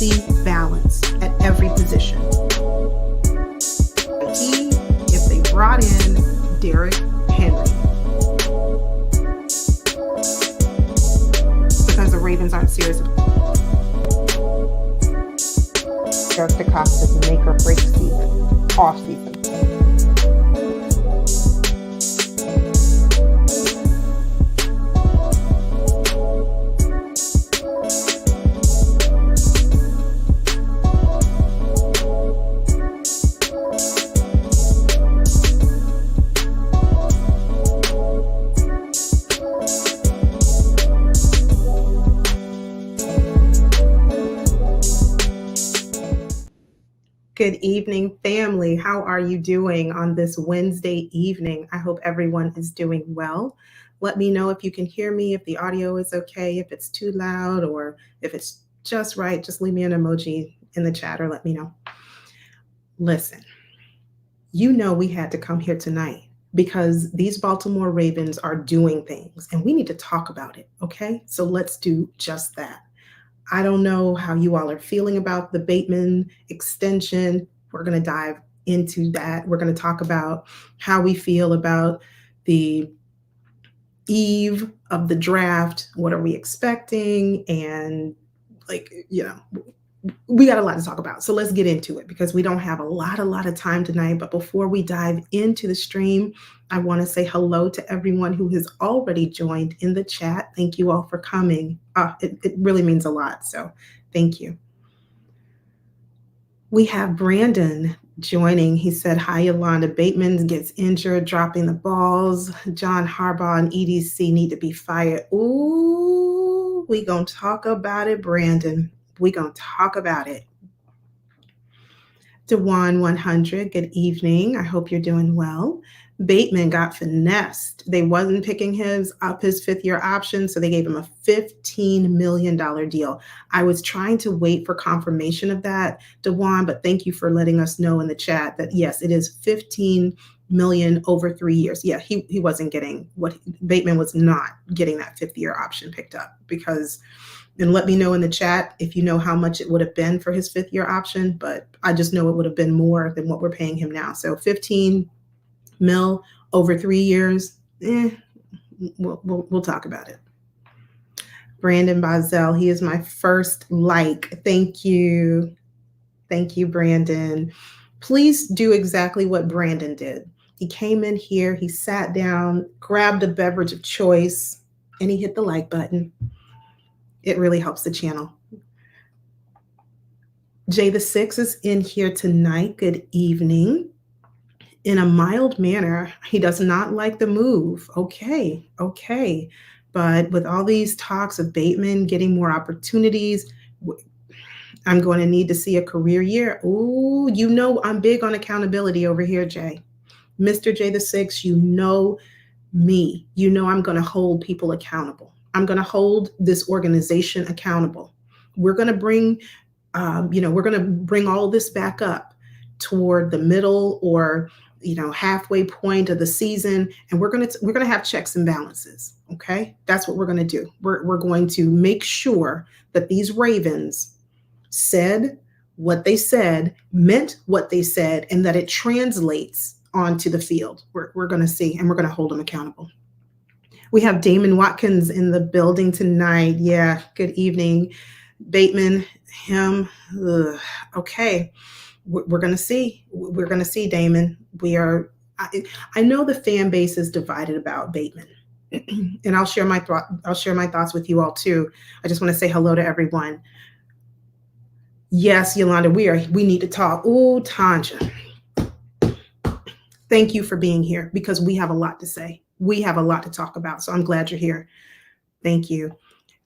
healthy balance at every position. If they brought in Derrick Henry, because the Ravens aren't serious. Dirk DeCosta's make or break season, off season. Good evening, family. How are you doing on this Wednesday evening? I hope everyone is doing well. Let me know if you can hear me, if the audio is okay, if it's too loud, or if it's just right. Just leave me an emoji in the chat or let me know. Listen, you know we had to come here tonight because these Baltimore Ravens are doing things and we need to talk about it, okay? So let's do just that. I don't know how you all are feeling about the Bateman extension. We're going to dive into that. We're going to talk about how we feel about the eve of the draft. What are we expecting? And we got a lot to talk about. So let's get into it because we don't have a lot of time tonight. But before we dive into the stream, I want to say hello to everyone who has already joined in the chat. Thank you all for coming. It really means a lot. So thank you. We have Brandon joining. He said, hi, Yolanda. Bateman gets injured, dropping the balls. John Harbaugh and EDC need to be fired. Ooh, we gonna talk about it, Brandon. We gonna talk about it. Dewan 100, good evening. I hope you're doing well. Bateman got finessed. They wasn't picking his fifth-year option, so they gave him a $15 million deal. I was trying to wait for confirmation of that, Dewan, but thank you for letting us know in the chat that, yes, it is $15 million over 3 years. Yeah, he wasn't getting Bateman was not getting that fifth-year option picked up because, and let me know in the chat if you know how much it would have been for his fifth-year option, but I just know it would have been more than what we're paying him now. So 15 mil over 3 years, we'll talk about it. Brandon Bazel, he is my first like. Thank you. Thank you, Brandon. Please do exactly what Brandon did. He came in here, he sat down, grabbed a beverage of choice, and he hit the like button. It really helps the channel. Jay the Six is in here tonight. Good evening. In a mild manner, he does not like the move. Okay. But with all these talks of Bateman getting more opportunities, I'm going to need to see a career year. Ooh, you know I'm big on accountability over here, Jay. Mr. Jay the Six, you know me. You know I'm going to hold people accountable. I'm going to hold this organization accountable. We're going to bring, all this back up toward the middle or halfway point of the season, and we're going to have checks and balances. Okay, that's what we're going to do. We're going to make sure that these Ravens said what they said, meant what they said, and that it translates onto the field. We're going to see, and we're going to hold them accountable. We have Damon Watkins in the building tonight. Yeah, good evening. Bateman, him. Okay. We're going to see. We're going to see, Damon. I know the fan base is divided about Bateman, and I'll share my thoughts with you all too. I just want to say hello to everyone. Yes, Yolanda, we need to talk. Ooh, Tanja. Thank you for being here because we have a lot to say. We have a lot to talk about. So I'm glad you're here. Thank you.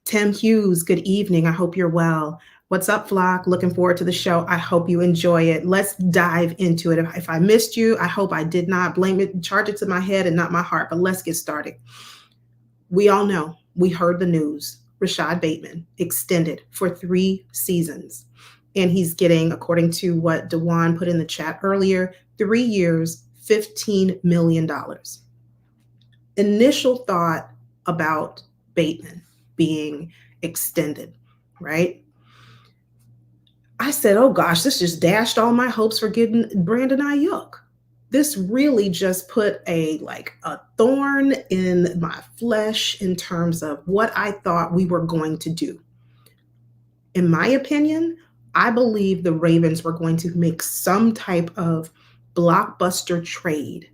Tim Hughes, good evening. I hope you're well. What's up, Flock? Looking forward to the show. I hope you enjoy it. Let's dive into it. If I missed you, I hope I did not blame it, charge it to my head and not my heart, but let's get started. We all know, we heard the news. Rashod Bateman extended for 3 seasons. And he's getting, according to what Dewan put in the chat earlier, 3 years, $15 million. Initial thought about Bateman being extended, right? said, "Oh gosh, this just dashed all my hopes for getting Brandon Ayuk." This really just put a thorn in my flesh in terms of what I thought we were going to do. In my opinion, I believe the Ravens were going to make some type of blockbuster trade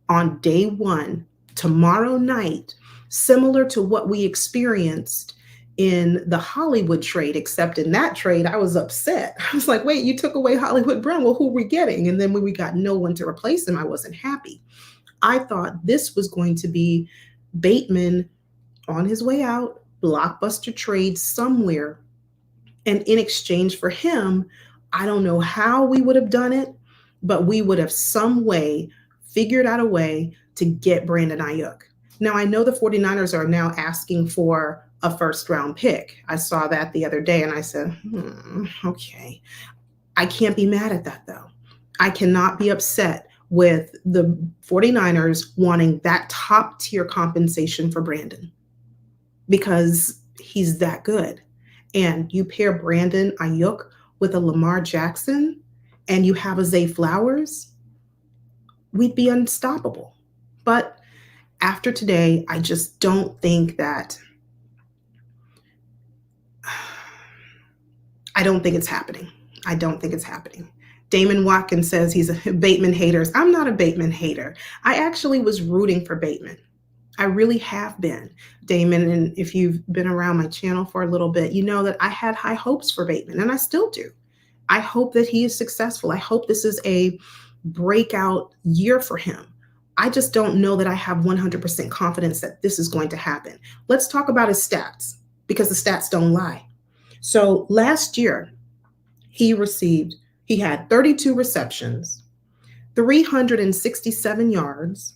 on day one, tomorrow night, similar to what we experienced in the Hollywood trade, except in that trade, I was upset. I was like, wait, you took away Hollywood Brown. Well, who are we getting? And then when we got no one to replace him, I wasn't happy. I thought this was going to be Bateman on his way out, blockbuster trade somewhere. And in exchange for him, I don't know how we would have done it, but we would have some way figured out a way to get Brandon Ayuk. Now, I know the 49ers are now asking for a first round pick. I saw that the other day and I said, okay. I can't be mad at that though. I cannot be upset with the 49ers wanting that top tier compensation for Brandon because he's that good. And you pair Brandon Ayuk with a Lamar Jackson and you have a Zay Flowers, we'd be unstoppable. But after today, I just don't think that, I don't think it's happening. I don't think it's happening. Damon Watkins says he's a Bateman hater. I'm not a Bateman hater. I actually was rooting for Bateman. I really have been, Damon. And if you've been around my channel for a little bit, you know that I had high hopes for Bateman, and I still do. I hope that he is successful. I hope this is a breakout year for him. I just don't know that I have 100% confidence that this is going to happen. Let's talk about his stats because the stats don't lie. So last year, he had 32 receptions, 367 yards,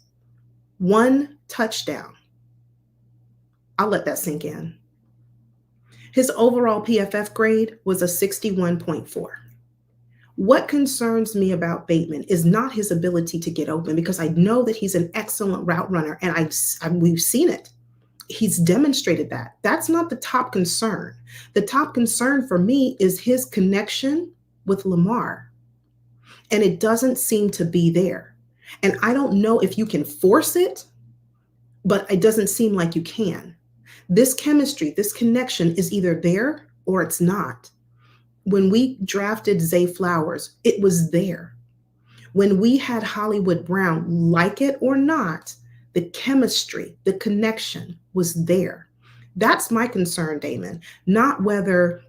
1 touchdown. I'll let that sink in. His overall PFF grade was a 61.4. What concerns me about Bateman is not his ability to get open, because I know that he's an excellent route runner, and we've seen it. He's demonstrated that. That's not the top concern. The top concern for me is his connection with Lamar, and it doesn't seem to be there. And I don't know if you can force it, but it doesn't seem like you can. This chemistry, this connection is either there or it's not. When we drafted Zay Flowers, it was there. When we had Hollywood Brown, like it or not, the chemistry, the connection was there. That's my concern, Damon, not whether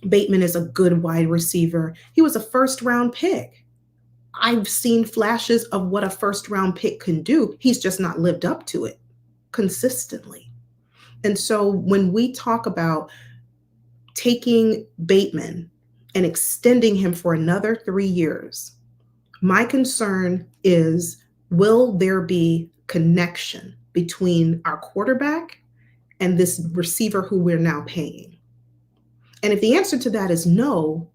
Bateman is a good wide receiver. He was a first-round pick. I've seen flashes of what a first-round pick can do. He's just not lived up to it consistently. And so when we talk about taking Bateman and extending him for another 3 years, my concern is, will there be connection between our quarterback and this receiver who we're now paying? And if the answer to that is no,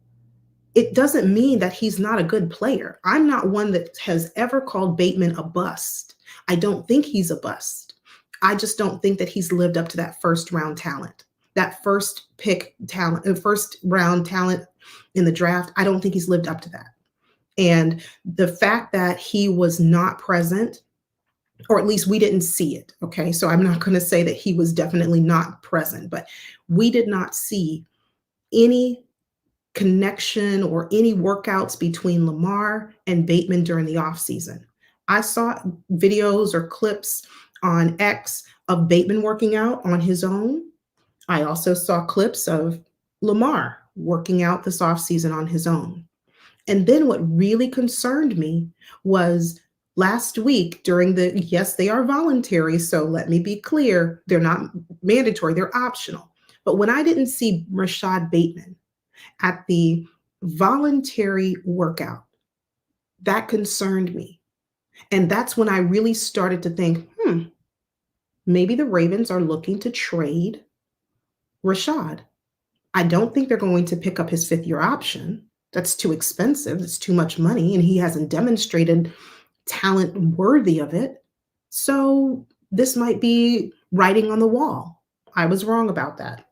it doesn't mean that he's not a good player. I'm not one that has ever called Bateman a bust. I don't think he's a bust. I just don't think that he's lived up to that first round talent, that first pick talent, first round talent in the draft. I don't think he's lived up to that. And the fact that he was not present, or at least we didn't see it. Okay. So I'm not going to say that he was definitely not present, but we did not see any connection or any workouts between Lamar and Bateman during the offseason. I saw videos or clips on X of Bateman working out on his own. I also saw clips of Lamar working out this offseason on his own. And then what really concerned me was last week during yes, they are voluntary. So let me be clear, they're not mandatory, they're optional. But when I didn't see Rashod Bateman at the voluntary workout, that concerned me. And that's when I really started to think, maybe the Ravens are looking to trade Rashod. I don't think they're going to pick up his 5th-year option. That's too expensive. That's too much money. And he hasn't demonstrated talent worthy of it. So this might be writing on the wall. I was wrong about that.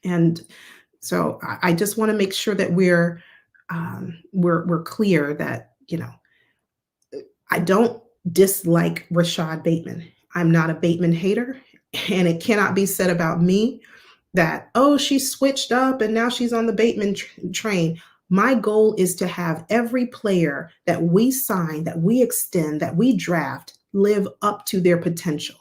And So I just want to make sure that we're clear that I don't dislike Rashod Bateman. I'm not a Bateman hater, and it cannot be said about me that, oh, she switched up and now she's on the Bateman train. My goal is to have every player that we sign, that we extend, that we draft live up to their potential.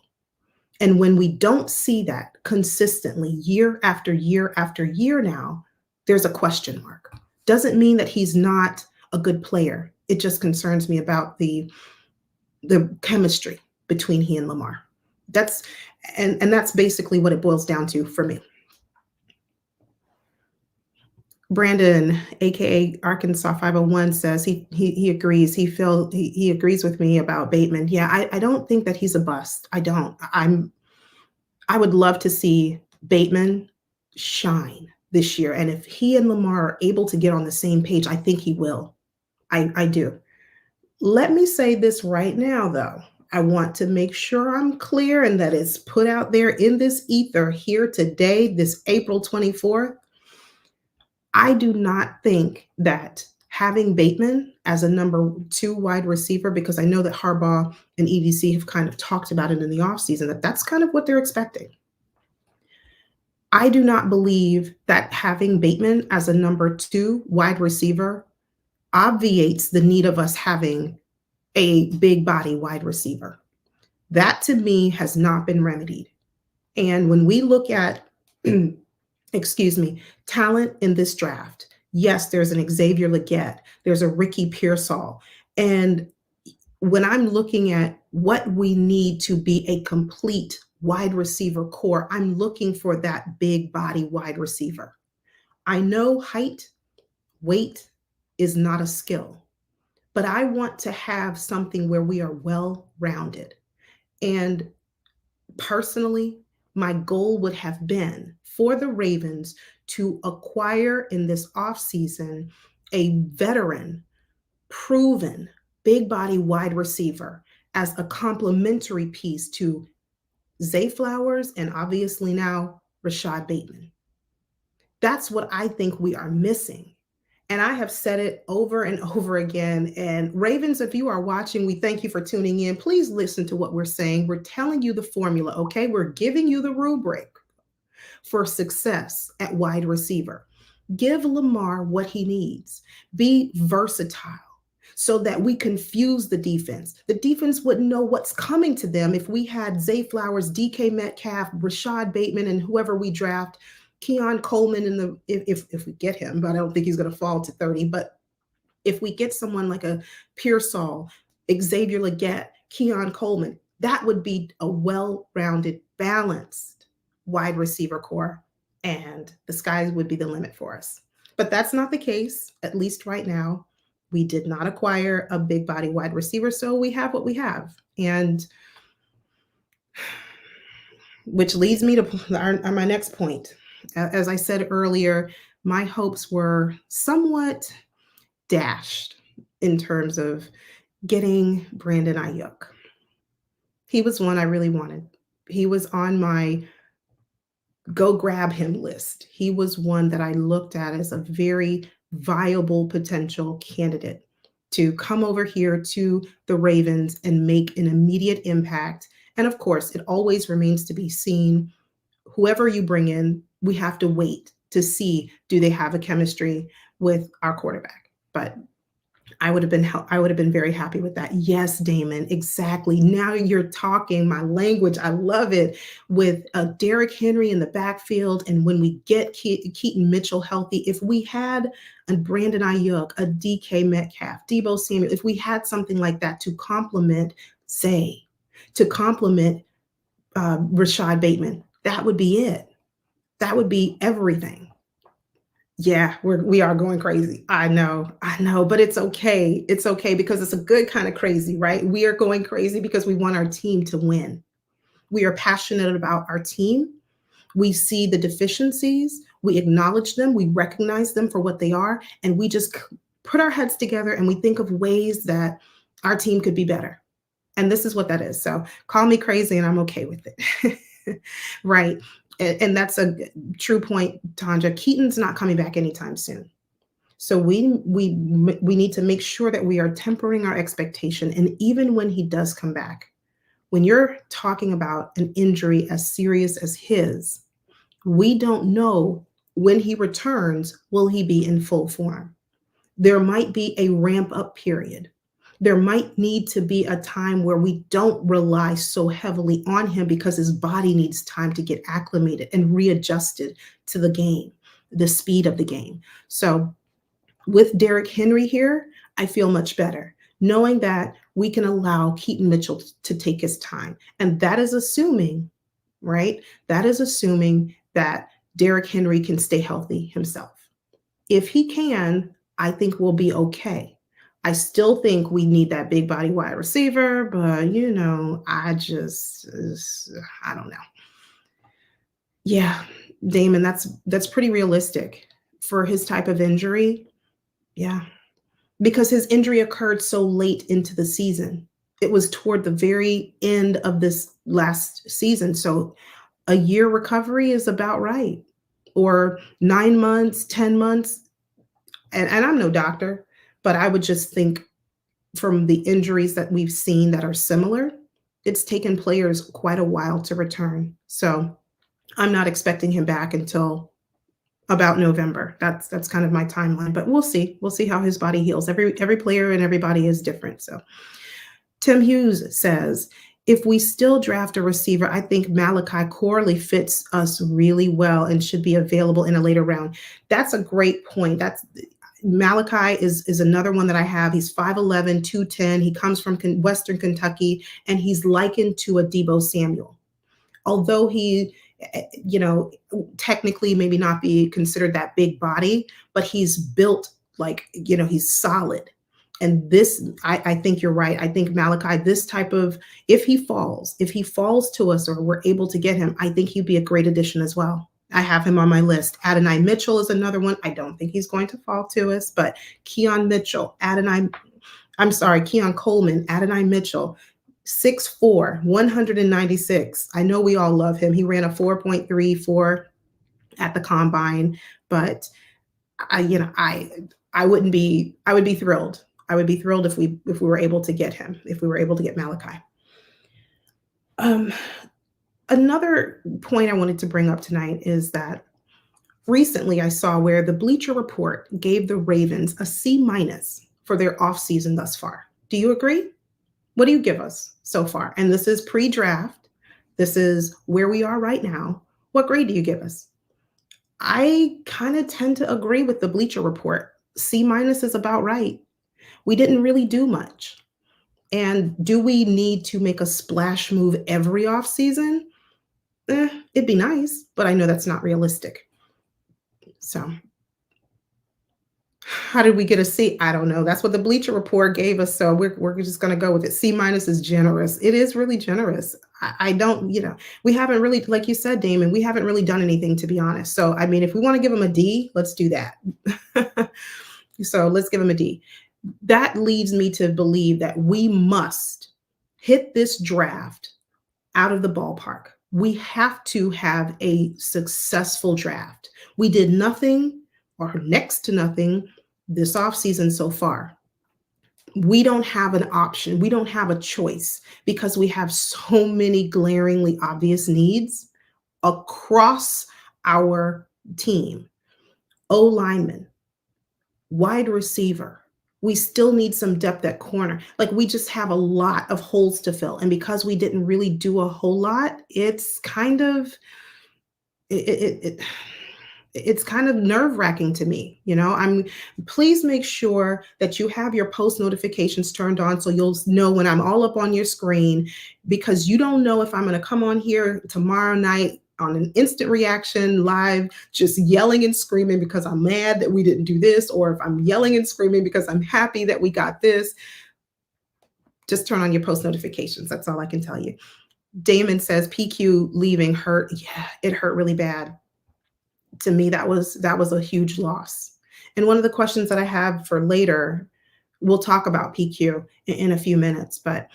And when we don't see that consistently year after year after year now, there's a question mark. Doesn't mean that he's not a good player. It just concerns me about the chemistry between he and Lamar. That's and that's basically what it boils down to for me. Brandon, aka Arkansas 501, says he agrees. He agrees with me about Bateman. Yeah, I don't think that he's a bust. I don't. I would love to see Bateman shine this year. And if he and Lamar are able to get on the same page, I think he will. I do. Let me say this right now, though. I want to make sure I'm clear and that it's put out there in this ether here today, this April 24th. I do not think that having Bateman as a number two wide receiver, because I know that Harbaugh and EDC have kind of talked about it in the offseason, that that's kind of what they're expecting. I do not believe that having Bateman as a number two wide receiver obviates the need of us having a big body wide receiver. That to me has not been remedied. And when we look at, excuse me, talent in this draft, yes, there's an Xavier Legette, there's a Ricky Pearsall. And when I'm looking at what we need to be a complete wide receiver core, I'm looking for that big body wide receiver. I know height, weight is not a skill, but I want to have something where we are well rounded. And personally, my goal would have been for the Ravens to acquire in this offseason a veteran, proven, big body wide receiver as a complementary piece to Zay Flowers and obviously now Rashod Bateman. That's what I think we are missing. And I have said it over and over again. And Ravens, if you are watching, we thank you for tuning in. Please listen to what we're saying. We're telling you the formula, okay? We're giving you the rubric for success at wide receiver. Give Lamar what he needs. Be versatile so that we confuse the defense. The defense wouldn't know what's coming to them if we had Zay Flowers, DK Metcalf, Rashod Bateman, and whoever we draft, Keon Coleman in the if we get him, but I don't think he's going to fall to 30. But if we get someone like a Pearsall, Xavier Legette, Keon Coleman, that would be a well-rounded, balanced wide receiver core, and the skies would be the limit for us. But that's not the case, at least right now. We did not acquire a big body wide receiver, so we have what we have. And which leads me to my next point. As I said earlier, my hopes were somewhat dashed in terms of getting Brandon Ayuk. He was one I really wanted. He was on my go grab him list. He was one that I looked at as a very viable potential candidate to come over here to the Ravens and make an immediate impact. And of course, it always remains to be seen. Whoever you bring in, we have to wait to see, do they have a chemistry with our quarterback? But I would have been very happy with that. Yes, Damon, exactly. Now you're talking my language. I love it. With Derrick Henry in the backfield, and when we get Keaton Mitchell healthy, if we had a Brandon Ayuk, a DK Metcalf, Deebo Samuel, if we had something like that to complement Zay, to complement Rashod Bateman, that would be it. That would be everything. Yeah, we are going crazy. I know, but it's okay. It's okay because it's a good kind of crazy, right? We are going crazy because we want our team to win. We are passionate about our team. We see the deficiencies, we acknowledge them, we recognize them for what they are, and we just put our heads together and we think of ways that our team could be better. And this is what that is. So call me crazy and I'm okay with it. Right. And that's a true point, Tanja. Keaton's not coming back anytime soon. So we need to make sure that we are tempering our expectation. And even when he does come back, when you're talking about an injury as serious as his, we don't know when he returns, will he be in full form? There might be a ramp up period. There might need to be a time where we don't rely so heavily on him because his body needs time to get acclimated and readjusted to the game, the speed of the game. So with Derrick Henry here, I feel much better knowing that we can allow Keaton Mitchell to take his time. And that is assuming, right? That is assuming that Derrick Henry can stay healthy himself. If he can, I think we'll be okay. I still think we need that big body wide receiver, but I don't know. Yeah, Damon, that's pretty realistic for his type of injury. Yeah, because his injury occurred so late into the season. It was toward the very end of this last season. So a year recovery is about right, or 9 months, 10 months. And I'm no doctor, but I would just think from the injuries that we've seen that are similar, it's taken players quite a while to return. So I'm not expecting him back until about November. That's kind of my timeline, but we'll see. We'll see how his body heals. Every player and everybody is different. So Tim Hughes says, if we still draft a receiver, I think Malachi Corley fits us really well and should be available in a later round. That's a great point. That's Malachi is another one that I have. He's 5'11", 210. He comes from Western Kentucky, and he's likened to a Deebo Samuel. Although he, technically maybe not be considered that big body, but he's built like, he's solid. And this, I think you're right. I think Malachi, this type of, if he falls to us or we're able to get him, I think he'd be a great addition as well. I have him on my list. Adonai Mitchell is another one. I don't think he's going to fall to us, but Keon Coleman, Adonai Mitchell, 6'4", 196. I know we all love him. He ran a 4.34 at the combine, but I would be thrilled. I would be thrilled if we were able to get him, if we were able to get Malachi. Another point I wanted to bring up tonight is that recently I saw where the Bleacher Report gave the Ravens a C- for their offseason thus far. Do you agree? What do you give us so far? And this is pre-draft. This is where we are right now. What grade do you give us? I kind of tend to agree with the Bleacher Report. C- is about right. We didn't really do much. And do we need to make a splash move every offseason? It'd be nice, but I know that's not realistic. So how did we get a C? I don't know. That's what the Bleacher Report gave us. So we're just going to go with it. C- is generous. It is really generous. I don't, we haven't really, like you said, Damon, we haven't really done anything, to be honest. So, I mean, if we want to give him a D, let's do that. So let's give him a D. That leads me to believe that we must hit this draft out of the ballpark. We have to have a successful draft. We did nothing or next to nothing this offseason so far. We don't have an option. We don't have a choice because we have so many glaringly obvious needs across our team. O-lineman, wide receiver. We still need some depth at corner. Like, we just have a lot of holes to fill. And because we didn't really do a whole lot, it's kind of it's kind of nerve-wracking to me. Please make sure that you have your post notifications turned on so you'll know when I'm all up on your screen, because you don't know if I'm going to come on here tomorrow night on an instant reaction live, just yelling and screaming because I'm mad that we didn't do this, or if I'm yelling and screaming because I'm happy that we got this. Just turn on your post notifications. That's all I can tell you. Damon says PQ leaving hurt. Yeah, it hurt really bad. To me, that was a huge loss. And one of the questions that I have for later, we'll talk about PQ in a few minutes, but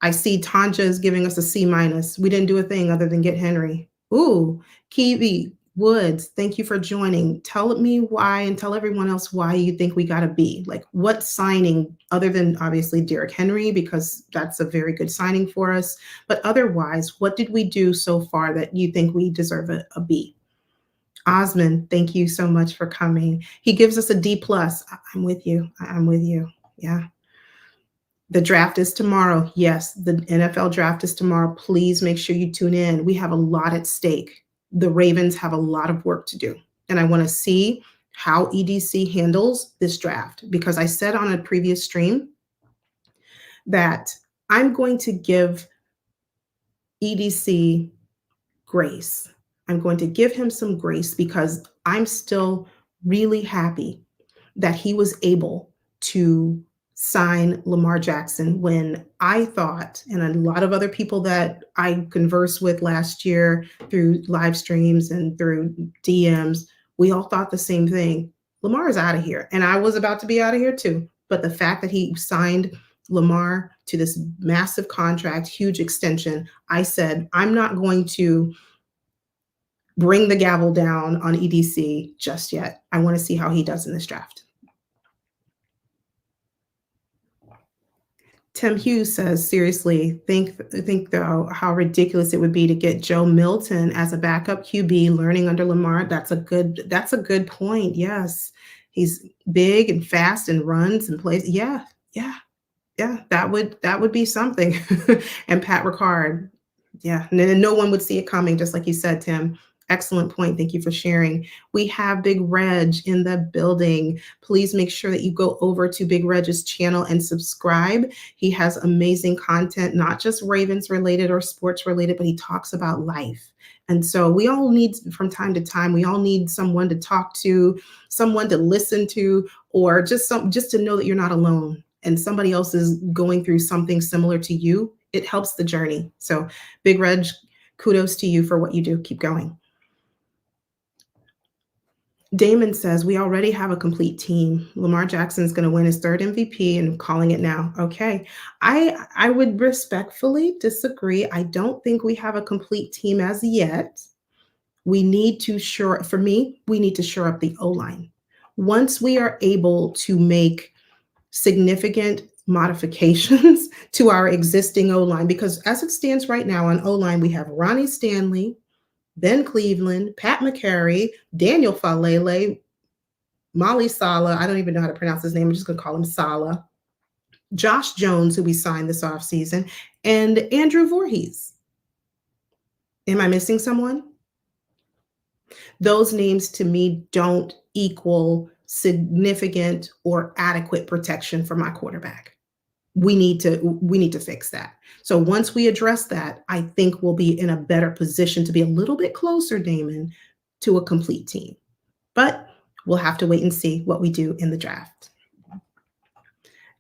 I see Tanja is giving us a C-. We didn't do a thing other than get Henry. Ooh, Kiwi Woods, thank you for joining. Tell me why and tell everyone else why you think we got a B. Like, what signing, other than obviously Derrick Henry, because that's a very good signing for us, but otherwise, what did we do so far that you think we deserve a B? Osmond, thank you so much for coming. He gives us a D plus. I'm with you. I'm with you. Yeah. The draft is tomorrow. Yes, the NFL draft is tomorrow. Please make sure you tune in. We have a lot at stake. The Ravens have a lot of work to do. And I want to see how EDC handles this draft because I said on a previous stream that I'm going to give EDC grace. I'm going to give him some grace because I'm still really happy that he was able to sign Lamar Jackson when I thought, and a lot of other people that I conversed with last year through live streams and through DMs, we all thought the same thing. Lamar is out of here. And I was about to be out of here too. But the fact that he signed Lamar to this massive contract, huge extension, I said, I'm not going to bring the gavel down on EDC just yet. I want to see how he does in this draft. Tim Hughes says, seriously, think though how ridiculous it would be to get Joe Milton as a backup QB learning under Lamar. That's a good point. Yes. He's big and fast and runs and plays. Yeah, yeah, yeah. That would be something. And Pat Ricard. Yeah. And then no one would see it coming, just like you said, Tim. Excellent point. Thank you for sharing. We have Big Reg in the building. Please make sure that you go over to Big Reg's channel and subscribe. He has amazing content, not just Ravens related or sports related, but he talks about life. And so we all need, from time to time, we all need someone to talk to, someone to listen to, or just to know that you're not alone and somebody else is going through something similar to you. It helps the journey. So Big Reg, kudos to you for what you do. Keep going. Damon says, we already have a complete team. Lamar Jackson's going to win his third MVP and calling it now. Okay. I would respectfully disagree. I don't think we have a complete team as yet. We need to for me, we need to shore up the O-line. Once we are able to make significant modifications to our existing O-line, because as it stands right now on O-line, we have Ronnie Stanley, Ben Cleveland, Pat McCary, Daniel Falele, Molly Sala. I don't even know how to pronounce his name. I'm just going to call him Sala. Josh Jones, who we signed this offseason, and Andrew Voorhees. Am I missing someone? Those names to me don't equal significant or adequate protection for my quarterback. We need to fix that. So once we address that, I think we'll be in a better position to be a little bit closer, Damon, to a complete team. But we'll have to wait and see what we do in the draft.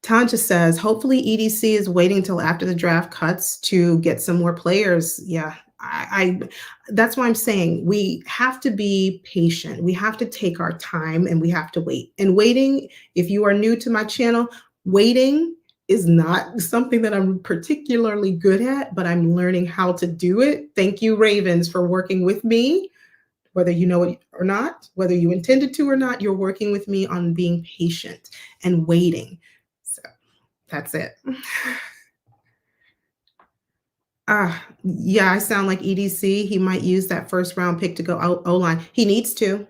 Tanja says, hopefully EDC is waiting until after the draft cuts to get some more players. Yeah, I that's why I'm saying we have to be patient. We have to take our time and we have to wait. And waiting, if you are new to my channel, waiting is not something that I'm particularly good at, but I'm learning how to do it. Thank you, Ravens, for working with me. Whether you know it or not, whether you intended to or not, you're working with me on being patient and waiting. So that's it. Yeah, I sound like EDC. He might use that first round pick to go O-line. He needs to.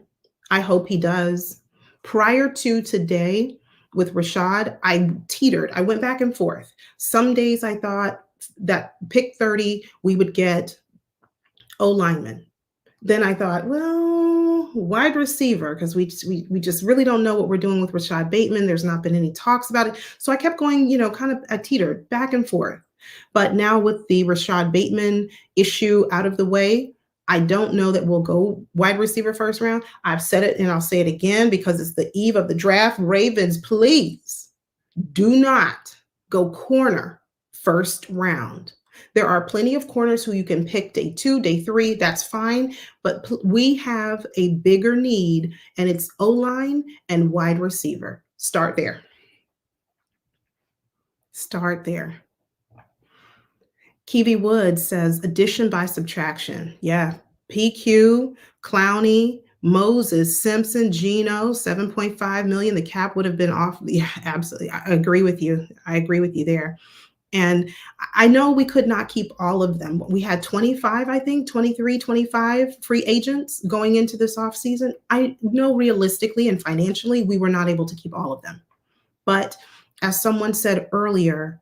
I hope he does. Prior to today with Rashod, I teetered. I went back and forth. Some days I thought that pick 30, we would get O-lineman. Then I thought, well, wide receiver, because we just really don't know what we're doing with Rashod Bateman. There's not been any talks about it. So I kept going, kind of a teeter back and forth. But now with the Rashod Bateman issue out of the way, I don't know that we'll go wide receiver first round. I've said it and I'll say it again because it's the eve of the draft. Ravens, please do not go corner first round. There are plenty of corners who you can pick day 2, day 3. That's fine. But we have a bigger need, and it's O-line and wide receiver. Start there. Start there. Kiwi Wood says addition by subtraction. Yeah. PQ, Clowney, Moses, Simpson, Geno, 7.5 million. The cap would have been off. Yeah, absolutely. I agree with you. I agree with you there. And I know we could not keep all of them. We had 25, I think, 23, 25 free agents going into this offseason. I know realistically and financially, we were not able to keep all of them. But as someone said earlier,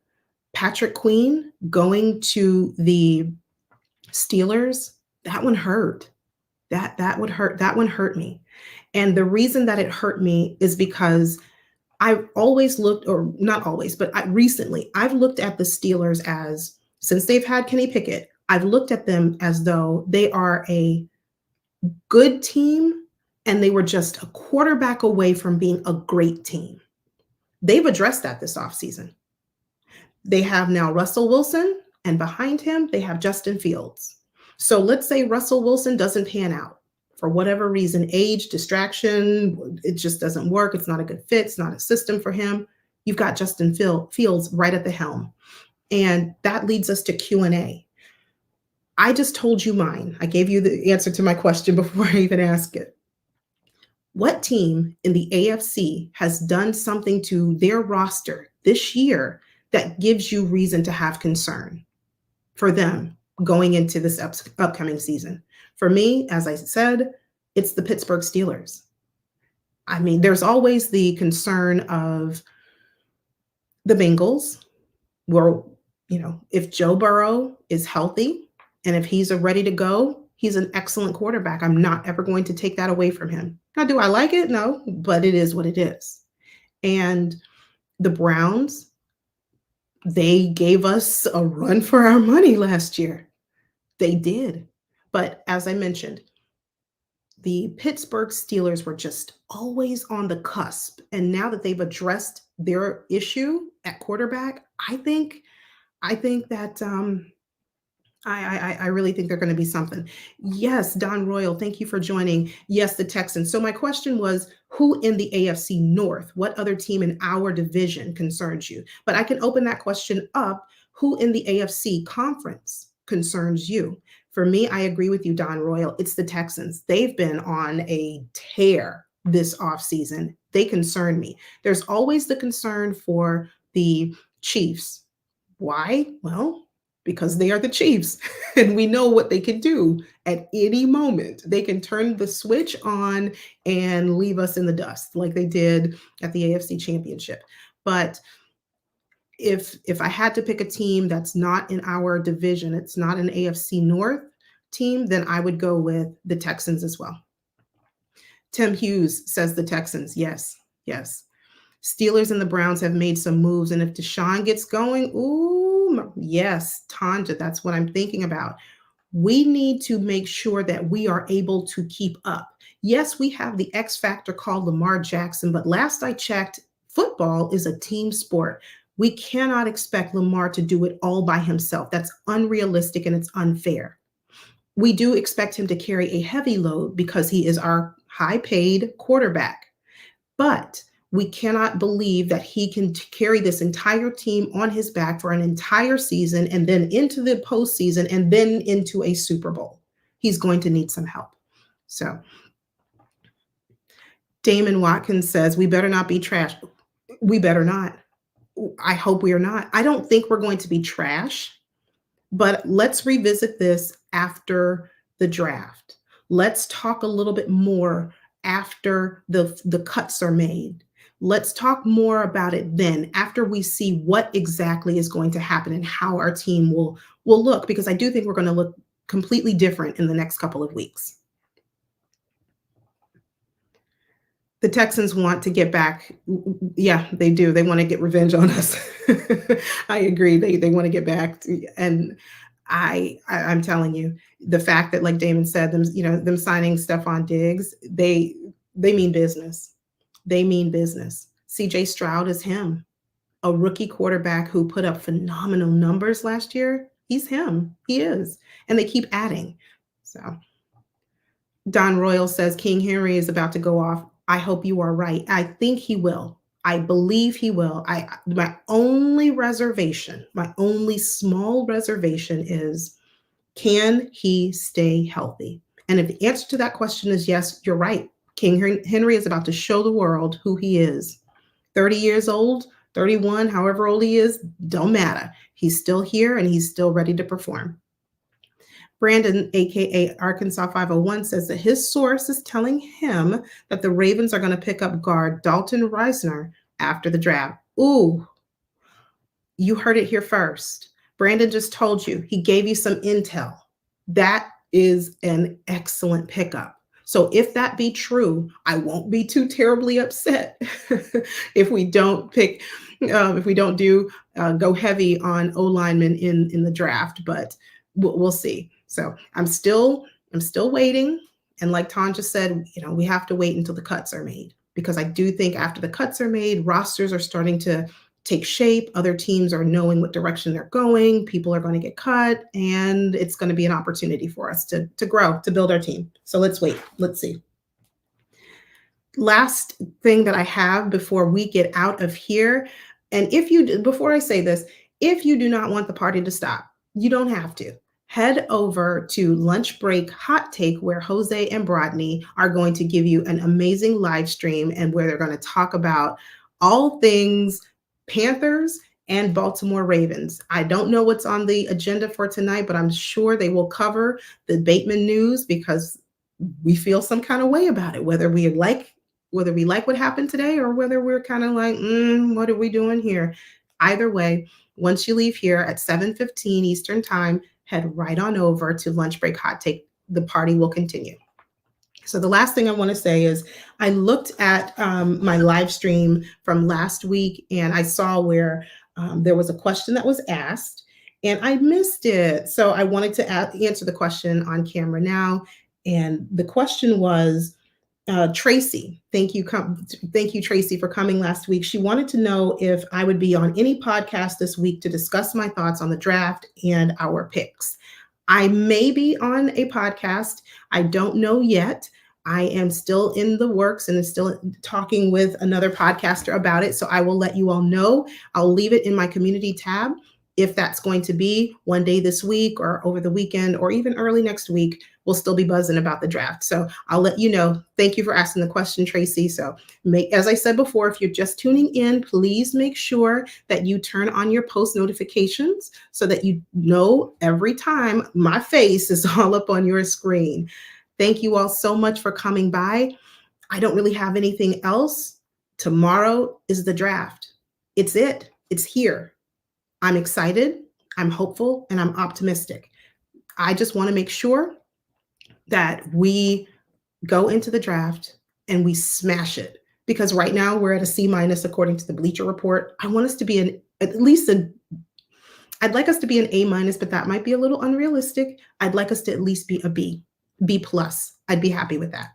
Patrick Queen going to the Steelers, that one hurt. That would hurt. That one hurt me. And the reason that it hurt me is because I've always looked, or not always, but recently, I've looked at the Steelers as, since they've had Kenny Pickett, I've looked at them as though they are a good team and they were just a quarterback away from being a great team. They've addressed that this offseason. They have now Russell Wilson, and behind him, they have Justin Fields. So let's say Russell Wilson doesn't pan out for whatever reason, age, distraction, it just doesn't work. It's not a good fit. It's not a system for him. You've got Justin Fields right at the helm. And that leads us to Q&A. I just told you mine. I gave you the answer to my question before I even asked it. What team in the AFC has done something to their roster this year that gives you reason to have concern for them going into this upcoming season? For me, as I said, it's the Pittsburgh Steelers. I mean, there's always the concern of the Bengals, where, if Joe Burrow is healthy and if he's ready to go, he's an excellent quarterback. I'm not ever going to take that away from him. Now, do I like it? No, but it is what it is. And the Browns, they gave us a run for our money last year. They did. But as I mentioned, the Pittsburgh Steelers were just always on the cusp. And now that they've addressed their issue at quarterback, I think that I really think they're going to be something. Yes, Don Royal, thank you for joining. Yes, the Texans. So my question was, who in the AFC North, what other team in our division concerns you? But I can open that question up. Who in the AFC conference concerns you? For me, I agree with you, Don Royal. It's the Texans. They've been on a tear this offseason. They concern me. There's always the concern for the Chiefs. Why? Well, because they are the Chiefs and we know what they can do at any moment. They can turn the switch on and leave us in the dust like they did at the AFC Championship. But if I had to pick a team that's not in our division, it's not an AFC North team, then I would go with the Texans as well. Tim Hughes says the Texans. Yes, yes. Steelers and the Browns have made some moves, and if Deshaun gets going, ooh, yes, Tanja, that's what I'm thinking about. We need to make sure that we are able to keep up. Yes, we have the X factor called Lamar Jackson, but last I checked, football is a team sport. We cannot expect Lamar to do it all by himself. That's unrealistic and it's unfair. We do expect him to carry a heavy load because he is our high-paid quarterback. But we cannot believe that he can carry this entire team on his back for an entire season and then into the postseason and then into a Super Bowl. He's going to need some help. So Damon Watkins says, we better not be trash. We better not. I hope we are not. I don't think we're going to be trash, but let's revisit this after the draft. Let's talk a little bit more after the cuts are made. Let's talk more about it then after we see what exactly is going to happen and how our team will look, because I do think we're going to look completely different in the next couple of weeks. The Texans want to get back. Yeah, they do. They want to get revenge on us. I agree. They want to get back. And I'm telling you, the fact that, like Damon said, them signing Stephon Diggs, they mean business. They mean business. CJ Stroud is him, a rookie quarterback who put up phenomenal numbers last year. He's him. He is. And they keep adding. So Don Royal says King Henry is about to go off. I hope you are right. I think he will. I believe he will. My only reservation, my only small reservation is, can he stay healthy? And if the answer to that question is yes, you're right. Henry is about to show the world who he is. 30 years old, 31, however old he is, don't matter. He's still here and he's still ready to perform. Brandon, aka Arkansas 501, says that his source is telling him that the Ravens are going to pick up guard Dalton Reisner after the draft. Ooh, you heard it here first. Brandon just told you, he gave you some intel. That is an excellent pickup. So if that be true, I won't be too terribly upset if we don't if we don't do go heavy on O linemen in the draft, but we'll see. So I'm still waiting, and like Ton just said, we have to wait until the cuts are made, because I do think after the cuts are made, rosters are starting to take shape. Other teams are knowing what direction they're going. People are going to get cut, and it's going to be an opportunity for us to grow, to build our team. So let's wait. Let's see. Last thing that I have before we get out of here, and before I say this, if you do not want the party to stop, you don't have to. Head over to Lunch Break Hot Take, where Jose and Brodney are going to give you an amazing live stream, and where they're going to talk about all things Panthers and Baltimore Ravens. I don't know what's on the agenda for tonight, but I'm sure they will cover the Bateman news, because we feel some kind of way about it, whether we like what happened today, or whether we're kind of like, what are we doing here? Either way, once you leave here at 7:15 Eastern time, head right on over to Lunch Break Hot Take. The party will continue. So the last thing I want to say is, I looked at my live stream from last week, and I saw where there was a question that was asked, and I missed it. So I wanted to answer the question on camera now. And the question was, Tracy, thank you, Tracy, for coming last week. She wanted to know if I would be on any podcast this week to discuss my thoughts on the draft and our picks. I may be on a podcast. I don't know yet. I am still in the works and still talking with another podcaster about it. So I will let you all know. I'll leave it in my community tab if that's going to be one day this week, or over the weekend, or even early next week. We'll still be buzzing about the draft. So I'll let you know. Thank you for asking the question, Tracy. So as I said before, if you're just tuning in, please make sure that you turn on your post notifications so that you know every time my face is all up on your screen. Thank you all so much for coming by. I don't really have anything else. Tomorrow is the draft. It's it. It's here. I'm excited, I'm hopeful, and I'm optimistic. I just want to make sure that we go into the draft and we smash it, because right now we're at a C- according to the Bleacher Report. I want us to be I'd like us to be an A-, but that might be a little unrealistic. I'd like us to at least be a B+. I'd be happy with that.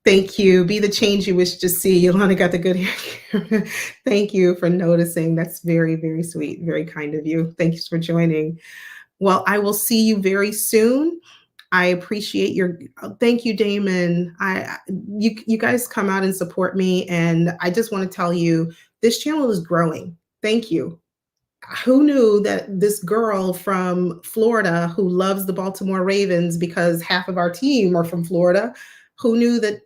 Thank you. Be the change you wish to see. Yolanda got the good hair. Thank you for noticing. That's very, very sweet. Very kind of you. Thanks for joining. Well, I will see you very soon. I appreciate thank you, Damon. You guys come out and support me. And I just want to tell you, this channel is growing. Thank you. Who knew that this girl from Florida who loves the Baltimore Ravens, because half of our team are from Florida, who knew that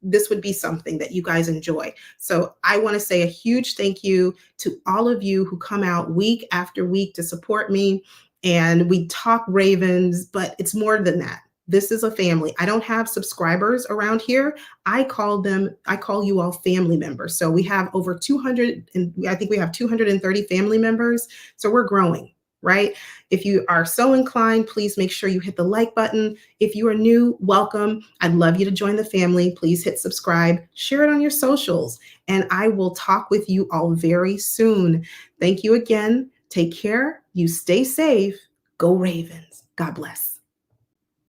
this would be something that you guys enjoy? So I want to say a huge thank you to all of you who come out week after week to support me. And we talk Ravens, but it's more than that. This is a family. I don't have subscribers around here. I call you all family members. So we have over 200, and I think we have 230 family members. So we're growing, right? If you are so inclined, please make sure you hit the like button. If you are new, welcome. I'd love you to join the family. Please hit subscribe, share it on your socials, and I will talk with you all very soon. Thank you again. Take care. You stay safe. Go Ravens. God bless.